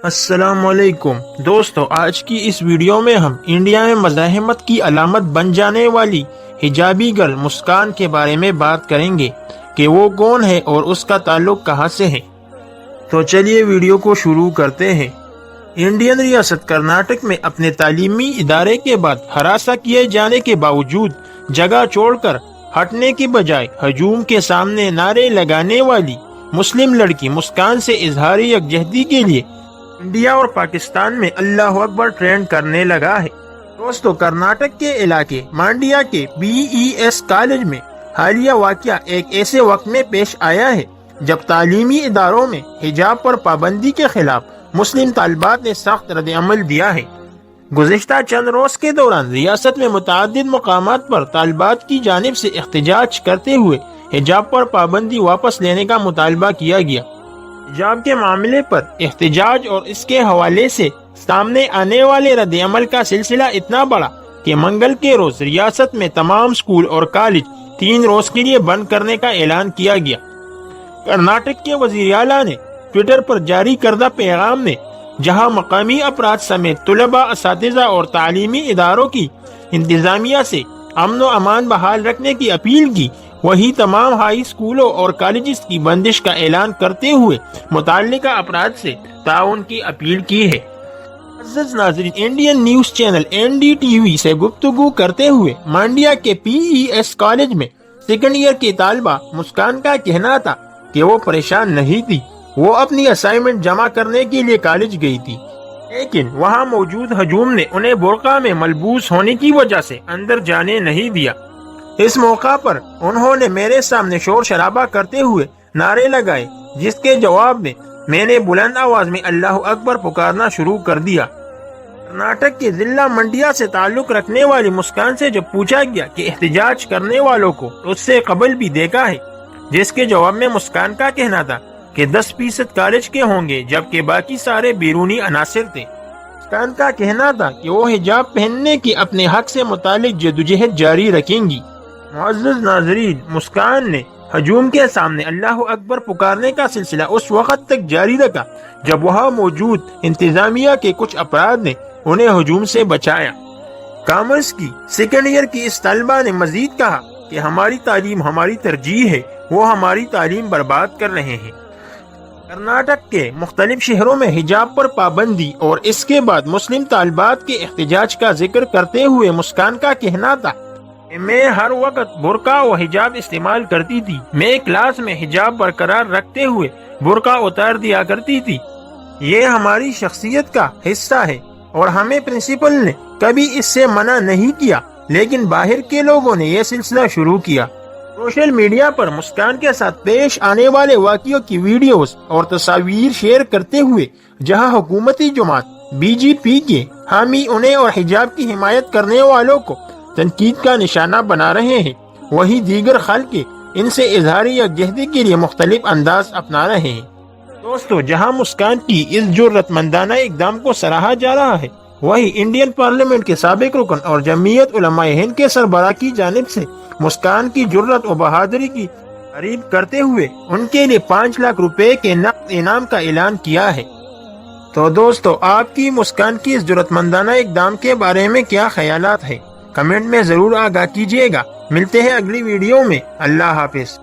السلام علیکم دوستو، آج کی اس ویڈیو میں ہم انڈیا میں مزاحمت کی علامت بن جانے والی حجابی گرل مسکان کے بارے میں بات کریں گے کہ وہ کون ہے اور اس کا تعلق کہاں سے ہے۔ تو چلیے ویڈیو کو شروع کرتے ہیں۔ انڈین ریاست کرناٹک میں اپنے تعلیمی ادارے کے بعد ہراساں کیے جانے کے باوجود جگہ چھوڑ کر ہٹنے کی بجائے ہجوم کے سامنے نعرے لگانے والی مسلم لڑکی مسکان سے اظہار یکجہتی کے لیے انڈیا اور پاکستان میں اللہ اکبر ٹرینڈ کرنے لگا ہے۔ دوستو، کرناٹک کے علاقے مانڈیا کے BES کالج میں حالیہ واقعہ ایک ایسے وقت میں پیش آیا ہے جب تعلیمی اداروں میں حجاب پر پابندی کے خلاف مسلم طالبات نے سخت رد عمل دیا ہے۔ گزشتہ چند روز کے دوران ریاست میں متعدد مقامات پر طالبات کی جانب سے احتجاج کرتے ہوئے حجاب پر پابندی واپس لینے کا مطالبہ کیا گیا۔ حجاب کے معاملے پر احتجاج اور اس کے حوالے سے سامنے آنے والے رد عمل کا سلسلہ اتنا بڑا کہ منگل کے روز ریاست میں تمام اسکول اور کالج 3 روز کے لیے بند کرنے کا اعلان کیا گیا۔ کرناٹک کے وزیر اعلیٰ نے ٹویٹر پر جاری کردہ پیغام میں جہاں مقامی افراد سمیت طلباء، اساتذہ اور تعلیمی اداروں کی انتظامیہ سے امن و امان بحال رکھنے کی اپیل کی، وہی تمام ہائی اسکولوں اور کالجز کی بندش کا اعلان کرتے ہوئے متعلقہ افراد سے تعاون کی اپیل کی ہے۔ معزز ناظرین، انڈین نیوز چینل NDTV سے گفتگو کرتے ہوئے مانڈیا کے PES کالج میں سیکنڈ ایئر کی طالبہ مسکان کا کہنا تھا کہ وہ پریشان نہیں تھی، وہ اپنی اسائنمنٹ جمع کرنے کے لیے کالج گئی تھی، لیکن وہاں موجود ہجوم نے انہیں برقع میں ملبوس ہونے کی وجہ سے اندر جانے نہیں دیا۔ اس موقع پر انہوں نے میرے سامنے شور شرابہ کرتے ہوئے نعرے لگائے، جس کے جواب میں نے بلند آواز میں اللہ اکبر پکارنا شروع کر دیا۔ کرناٹک کے ضلع منڈیا سے تعلق رکھنے والی مسکان سے جب پوچھا گیا کہ احتجاج کرنے والوں کو اس سے قبل بھی دیکھا ہے، جس کے جواب میں مسکان کا کہنا تھا کہ 10% کالج کے ہوں گے جبکہ باقی سارے بیرونی عناصر تھے۔ مسکان کا کہنا تھا کہ وہ حجاب پہننے کی اپنے حق سے متعلق جدوجہد جاری رکھیں گی۔ معزز ناظرین، مسکان نے ہجوم کے سامنے اللہ اکبر پکارنے کا سلسلہ اس وقت تک جاری رکھا جب وہاں موجود انتظامیہ کے کچھ افراد نے انہیں ہجوم سے بچایا۔ کامرس کی سیکنڈ ایئر کی اس طالبہ نے مزید کہا کہ ہماری تعلیم ہماری ترجیح ہے، وہ ہماری تعلیم برباد کر رہے ہیں۔ کرناٹک کے مختلف شہروں میں حجاب پر پابندی اور اس کے بعد مسلم طالبات کے احتجاج کا ذکر کرتے ہوئے مسکان کا کہنا تھا کہ میں ہر وقت برقع و حجاب استعمال کرتی تھی، میں کلاس میں حجاب برقرار رکھتے ہوئے برقع اتار دیا کرتی تھی، یہ ہماری شخصیت کا حصہ ہے اور ہمیں پرنسپل نے کبھی اس سے منع نہیں کیا، لیکن باہر کے لوگوں نے یہ سلسلہ شروع کیا۔ سوشل میڈیا پر مسکان کے ساتھ پیش آنے والے واقعوں کی ویڈیوز اور تصاویر شیئر کرتے ہوئے جہاں حکومتی جماعت BJP کے حامی انہیں اور حجاب کی حمایت کرنے والوں کو تنقید کا نشانہ بنا رہے ہیں، وہی دیگر خلق ان سے اظہار یکجہتی کے لیے مختلف انداز اپنا رہے ہیں۔ دوستو، جہاں مسکان کی اس جرأت مندانہ اقدام کو سراہا جا رہا ہے، وہی انڈین پارلیمنٹ کے سابق رکن اور جمعیت علماء ہند کے سربراہ کی جانب سے مسکان کی جرأت و بہادری کی تعریف کرتے ہوئے ان کے لیے 5 لاکھ روپے کے نقد انعام کا اعلان کیا ہے۔ تو دوستو، آپ کی مسکان کی اس جرأت مندانہ اقدام کے بارے میں کیا خیالات ہیں؟ کمنٹ میں ضرور آگاہ کیجیے گا۔ ملتے ہیں اگلی ویڈیو میں۔ اللہ حافظ۔